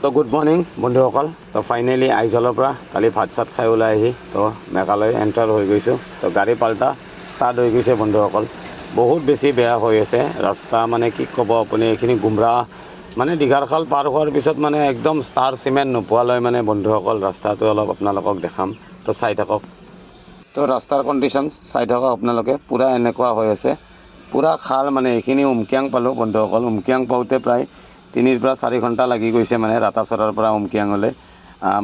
তো good morning বন্ধুসকল। তো ফাইনেলি আইজলৰ পৰা কালি ভাত চাত খাই ওলাই আহি তো মেঘালয় এণ্টাৰ হৈ গৈছোঁ। তো গাড়ী পাল্টা ষ্টাৰ্ট হৈ গৈছে বন্ধুসকল। বহুত বেছি বেয়া হৈ আছে ৰাস্তা, মানে কি ক'ব আপুনি, এইখিনি গুমৰাহ মানে দীঘাৰখাল পাৰ হোৱাৰ পিছত মানে একদম ষ্টাৰ চিমেণ্ট নোপোৱালৈ মানে বন্ধুসকল ৰাস্তাটো অলপ আপোনালোকক দেখাম। তো চাই থাকক। তো ৰাস্তাৰ কণ্ডিশ্যন চাই থাকক আপোনালোকে, পূৰা এনেকুৱা হৈ আছে, পূৰা খাল। মানে এইখিনি উমকিয়াং পালোঁ বন্ধুসকল। উমকিয়াং পাওঁতে প্ৰায় 3 পৰা 4 ঘণ্টা লাগি গৈছে, মানে ৰাতাচৰৰ পৰা উমকিয়াঙলৈ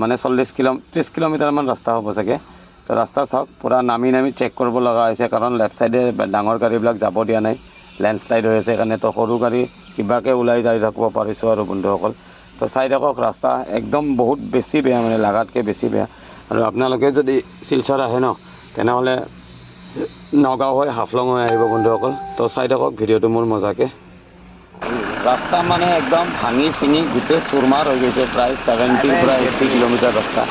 মানে 30 কিলোমিটাৰমান ৰাস্তা হ'ব চাগে। তো ৰাস্তা চাওক, পূৰা নামি চেক কৰিব লগা হৈছে, কাৰণ লেফ্ট ছাইডে ডাঙৰ গাড়ীবিলাক যাব দিয়া নাই, লেণ্ডশ্লাইড হৈ আছে সেইকাৰণে। তো সৰু গাড়ী কিবাকৈ ওলাই যাই থাকিব পাৰিছোঁ আৰু বন্ধুসকল। তো চাই থাকক, ৰাস্তা একদম বহুত বেছি বেয়া, মানে লাগাতকৈ বেছি বেয়া। আৰু আপোনালোকে যদি শিলচৰ আহে ন, তেনেহ'লে নগাঁও হৈ হাফলং হৈ আহিব বন্ধুসকল। তো চাই থাকক ভিডিঅ'টো মোৰ মজাকৈ। ৰাস্তা মানে একদম ভাঙি চিঙি গোটেই চুৰমাৰ হৈ গৈছে, প্ৰায় 70 পৰা 80 কিলোমিটাৰ ৰাস্তা।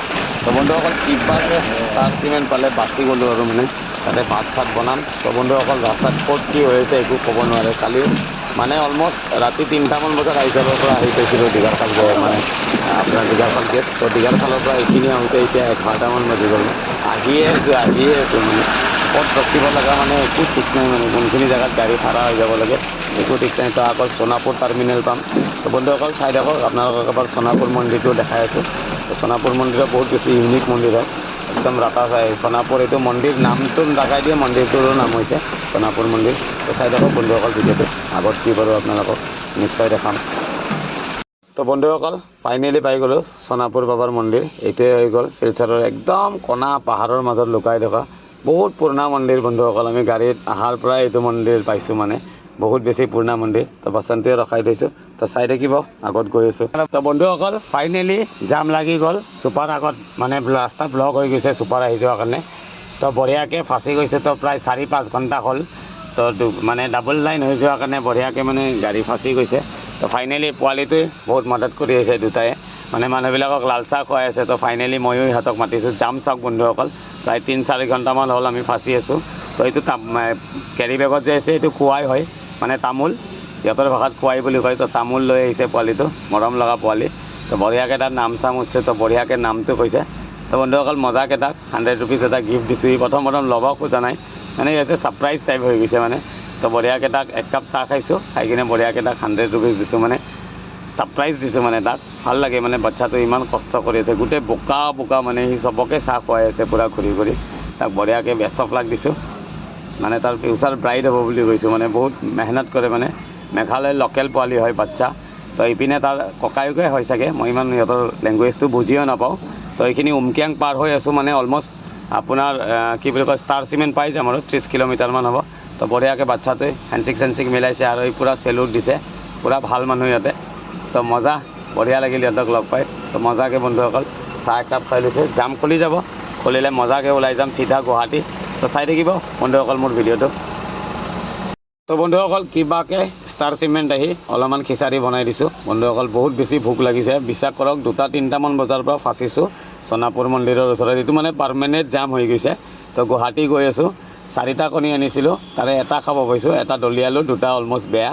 তো বন্ধুসকল কিবাকৈ ষ্টাৰ চিমেণ্ট পালে বাচি গ'লোঁ আৰু মানে তাতে ভাত চাত বনাম। তো বন্ধুসকল ৰাস্তাত ক'ত কি হৈ আছে একো ক'ব নোৱাৰে। কালি মানে অলমষ্ট ৰাতি 3টামান বজাত আইজলৰ পৰা আহি পাইছিলোঁ দীঘাৰখাল মানে আপোনাৰ দীঘাৰখাল গেট। তো দীঘাৰখালৰ পৰা এইখিনি আহোঁতে এতিয়া 11টামান বাজি গ'ল। আহিয়ে আছোঁ মানে ক'ত ৰখিব লগা মানে একো ঠিক নাই, মানে কোনখিনি জেগাত গাড়ী ভাড়া হৈ যাব লাগে একো ঠিক নাই। তো আকৌ সোণাপুৰ টাৰ্মিনেল পাম। তো বন্ধুসকল চাই থাকক, আপোনালোকক এবাৰ সোণাপুৰ মন্দিৰটো দেখাই আছোঁ। তো সোণাপুৰ মন্দিৰত বহুত বেছি ইউনিক মন্দিৰ হয়, একদম ৰাতা চাই সোণাপুৰ। এইটো মন্দিৰ নামটো লগাই দিয়ে, মন্দিৰটোৰো নাম হৈছে সোণাপুৰ মন্দিৰ। তো চাই থাকক বন্ধুসকল ভিডিঅ'টো, আগত কি কৰোঁ আপোনালোকক নিশ্চয় দেখাম। তো বন্ধুসকল ফাইনেলি পাই গ'লোঁ সোণাপুৰ বাবাৰ মন্দিৰ। এইটোৱে হৈ গ'ল শিলচৰৰ একদম কণা পাহাৰৰ মাজত লুকাই থকা বহুত পুৰণা মন্দিৰ বন্ধুসকল। আমি গাড়ীত অহাৰ পৰাই এইটো মন্দিৰ পাইছোঁ, মানে বহুত বেছি পুৰণা মন্দিৰ। তো বাচন্তীয়ে ৰখাই থৈছোঁ, তো চাই থাকিব, আগত গৈ আছোঁ। তো বন্ধুসকল ফাইনেলি জাম লাগি গ'ল চুপাৰ আগত, মানে ৰাস্তা ব্লক হৈ গৈছে চুপাৰ আহি যোৱাৰ কাৰণে। তো বঢ়িয়াকৈ ফাঁচি গৈছে। তো প্ৰায় 4-5 ঘণ্টা হ'ল। তো মানে ডাবল লাইন হৈ যোৱাৰ কাৰণে বঢ়িয়াকৈ মানে গাড়ী ফাঁচি গৈছে। তো ফাইনেলি পোৱালিটোৱে বহুত মদত কৰি আছে, দুটাই মানে মানুহবিলাকক লাল চাহ খুৱাই আছে। তো ফাইনেলি ময়ো ইহঁতক মাতিছোঁ। জাম চাওক বন্ধুসকল, প্ৰায় 3-4 ঘণ্টামান হ'ল আমি ফাঁচি আছোঁ। তো এইটো কেৰি বেগত যে আছে এইটো কোৱাই হয়, মানে তামোল, সিহঁতৰ ভাষাত কোৱাই বুলি কয়। তো তামোল লৈ আহিছে পোৱালিটো, মৰম লগা পোৱালি। তো বঢ়িয়াকৈ তাত নাম চাম উঠছে, তো বঢ়িয়াকৈ নামটো কৈছে। তো বন্ধুসকল মজাকৈ তাক 100 ৰুপিজ এটা গিফ্ট দিছোঁ। ই প্ৰথম ল'ব খোজা নাই, মানে ই হৈছে ছাৰপ্ৰাইজ টাইপ হৈ গৈছে মানে। তো বঢ়িয়াকৈ তাক 1 কাপ চাহ খাইছোঁ, খাই কিনে বঢ়িয়াকৈ তাক 100 ৰুপিজ দিছোঁ, মানে ছাৰপ্ৰাইজ দিছোঁ। মানে তাক ভাল লাগে, মানে বাচ্চাটো ইমান কষ্ট কৰি আছে, গোটেই বোকা মানে সি চবকে চাহ খুৱাই আছে পূৰা ঘূৰি ঘূৰি। তাক বঢ়িয়াকৈ বেষ্ট অফ লাক দিছোঁ, মানে তাৰ ফিউচাৰ ব্ৰাইট হ'ব বুলি কৈছোঁ। মানে বহুত মেহনত কৰে, মানে মেঘালয়ৰ লোকেল পোৱালি হয় বাচ্চা। তো ইপিনে তাৰ ককায়কে হয় চাগে, মই ইমান সিহঁতৰ লেংগুৱেজটো বুজিও নাপাওঁ। তো এইখিনি উমকিয়াং পাৰ হৈ আছোঁ, মানে অলমষ্ট আপোনাৰ কি বুলি কয় ষ্টাৰ চিমেণ্ট পাই যাম আৰু 30 কিলোমিটাৰমান হ'ব। তো বঢ়িয়াকৈ বাচ্চাটোৱে হেণ্ডচিক মিলাইছে আৰু এই পূৰা চেলুট দিছে, পূৰা ভাল মানুহ ইয়াতে। তো মজা, বঢ়িয়া লাগিল সিহঁতক লগ পাই। তো মজাকৈ বন্ধুসকল চাহ একাপ খাই লৈছোঁ। জাম খুলি যাব, খুলিলে মজাকৈ ওলাই যাম চিধা গুৱাহাটী। তো চাই থাকিব বন্ধুসকল মোৰ ভিডিঅ'টো। তো বন্ধুসকল কিবাকৈ ষ্টাৰ চিমেণ্ট আহি অলপমান খিচাৰি বনাই দিছোঁ বন্ধুসকল। বহুত বেছি ভোক লাগিছে, বিশ্বাস কৰক 2-3টামান বজাৰ পৰা ফাঁচিছোঁ সোণাপুৰ মন্দিৰৰ ওচৰত। এইটো মানে পাৰ্মানেণ্ট জাম হৈ গৈছে। তো গুৱাহাটী গৈ আছোঁ, 4টা কণী আনিছিলোঁ, তাৰে এটা খাব পাইছোঁ, এটা দলিয়ালোঁ, 2টা অলমষ্ট বেয়া।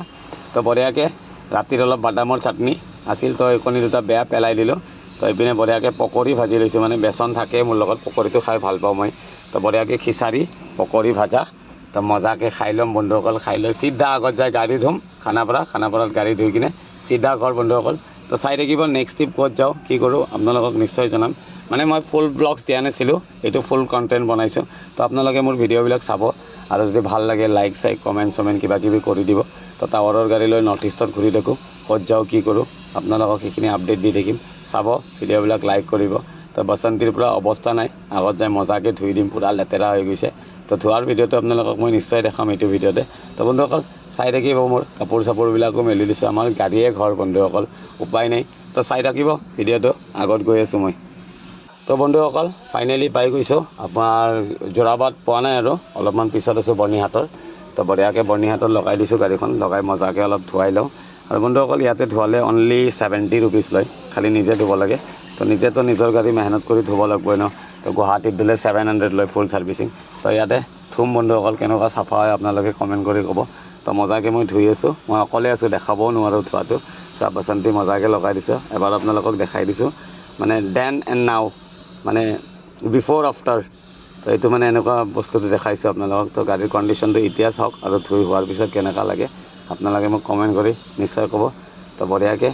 তো বঢ়িয়াকৈ ৰাতিৰ অলপ বাদামৰ চাটনি আছিল, তো এই কণী 2টা বেয়া পেলাই দিলোঁ। তো এইপিনে বঢ়িয়াকৈ পকৰি ভাজি লৈছোঁ, মানে বেচন থাকে মোৰ লগত, পকৰিটো খাই ভাল পাওঁ মই। তো বঢ়িয়াকৈ খিচাৰি পকৰি ভাজা, তো মজাকৈ খাই ল'ম বন্ধুসকল। খাই লৈ চিধা আগত যাই গাড়ী ধুম খানাপাৰাত গাড়ী ধুই কিনে চিধা ঘৰ বন্ধুসকল। তো চাই থাকিব নেক্সট ট্ৰিপ ক'ত যাওঁ কি কৰোঁ আপোনালোকক নিশ্চয় জনাম। মানে মই ফুল ব্লগছ দিয়া নাছিলোঁ, এইটো ফুল কণ্টেণ্ট বনাইছোঁ। তো আপোনালোকে মোৰ ভিডিঅ'বিলাক চাব, আৰু যদি ভাল লাগে লাইক কমেণ্ট কিবাকিবি কৰি দিব। তো টাৱাৰৰ গাড়ী লৈ নৰ্থ ইষ্টত ঘূৰি থাকোঁ, ক'ত যাওঁ কি কৰোঁ আপোনালোকক সেইখিনি আপডেট দি থাকিম। চাব ভিডিঅ'বিলাক লাইক কৰিব। তো বাচন্তীৰ পৰা অৱস্থা নাই, আগত যাই মজাকৈ ধুই দিম, পূৰা লেতেৰা হৈ গৈছে। তো ধোৱাৰ ভিডিঅ'টো আপোনালোকক মই নিশ্চয় দেখাম এইটো ভিডিঅ'তে। তো বন্ধুসকল চাই থাকিব, মোৰ কাপোৰ চাপোৰবিলাকো মেলি দিছোঁ, আমাৰ গাড়ীয়ে ঘৰ বন্ধুসকল, উপায় নাই। তো চাই থাকিব ভিডিঅ'টো, আগত গৈ আছোঁ মই। তো বন্ধুসকল ফাইনেলি পাই গৈছোঁ আপোনাৰ যোৰাবাট পোৱা নাই আৰু অলপমান পিছত আছোঁ বৰ্ণিহাটৰ। তো বঢ়িয়াকৈ বৰ্ণিহাটত লগাই দিছোঁ গাড়ীখন, লগাই মজাকৈ অলপ ধুৱাই লওঁ। আৰু বন্ধুসকল ইয়াতে ধোৱালে অনলি 70 ৰুপিজ লয়, খালি নিজে ধুব লাগে। তো নিজেতো নিজৰ গাড়ী মেহনত কৰি ধুব লাগিবই ন। তো গুৱাহাটীত দিলে 700 লয় ফুল ছাৰ্ভিচিং। তো ইয়াতে ধুম বন্ধুসকল, কেনেকুৱা চাফা হয় আপোনালোকে কমেণ্ট কৰি ক'ব। তো মজাকৈ মই ধুই আছোঁ, মই অকলে আছোঁ, দেখাবও নোৱাৰোঁ ধোৱাটো। পূৰা বাসন্তী মজাকৈ লগাই দিছোঁ এবাৰ আপোনালোকক দেখাই দিছোঁ মানে দেন এণ্ড নাও মানে বিফ'ৰ আফটাৰ তো এইটো মানে এনেকুৱা বস্তুটো দেখাইছোঁ আপোনালোকক তো গাড়ীৰ কণ্ডিশ্যনটো এতিয়া চাওক আৰু ধুই হোৱাৰ পিছত কেনেকুৱা লাগে আপোনালোকে মোক কমেণ্ট কৰি নিশ্চয় ক'ব তো বঢ়িয়াকৈ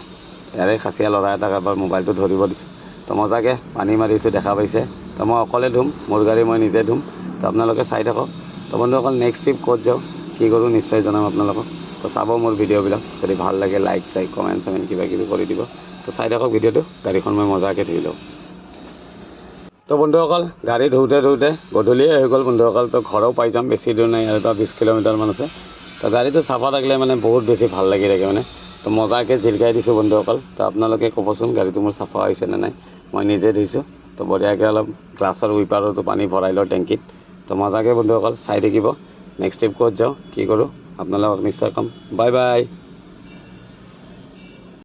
ইয়াৰে খাচীয়া ল'ৰা এটাক এবাৰ মোবাইলটো ধৰিব দিছোঁ তো মজাকৈ পানী মাৰিছোঁ দেখা পাইছে তো মই অকলে ধুম মোৰ গাড়ী মই নিজে ধুম তো আপোনালোকে চাই থাকক তো বন্ধুসকল নেক্সট ট্ৰিপ ক'ত যাওঁ কি কৰোঁ নিশ্চয় জনাম আপোনালোকক তো চাব মোৰ ভিডিঅ'বিলাক যদি ভাল লাগে লাইক চাইক কমেণ্ট চমেণ্ট কিবা কিবি কৰি দিব তো চাই থাকক ভিডিঅ'টো গাড়ীখন মই মজাকৈ ধুই লওঁ তো বন্ধুসকল গাড়ী ধুওঁতে গধূলিয়ে হৈ গ'ল বন্ধুসকল তো ঘৰো পাই যাম বেছি দূৰ নাই ইয়াৰ পৰা 20 কিলোমিটাৰমান আছে তো গাড়ীটো চাফা থাকিলে মানে বহুত বেছি ভাল লাগি থাকে মানে তো মজাকৈ জিলকাই দিছোঁ বন্ধুসকল তো আপোনালোকে ক'বচোন গাড়ীটো মোৰ চাফা হৈছে নে নাই মই নিজে ধুইছোঁ তো বঢ়িয়াকৈ অলপ গ্লাছৰ উইপাৰতো পানী ভৰাই লওঁ টেংকিত তো মজাকৈ বন্ধুসকল চাই থাকিব নেক্সট ট্ৰিপ ক'ত যাওঁ কি কৰোঁ আপোনালোকক নিশ্চয় ক'ম বাই বাই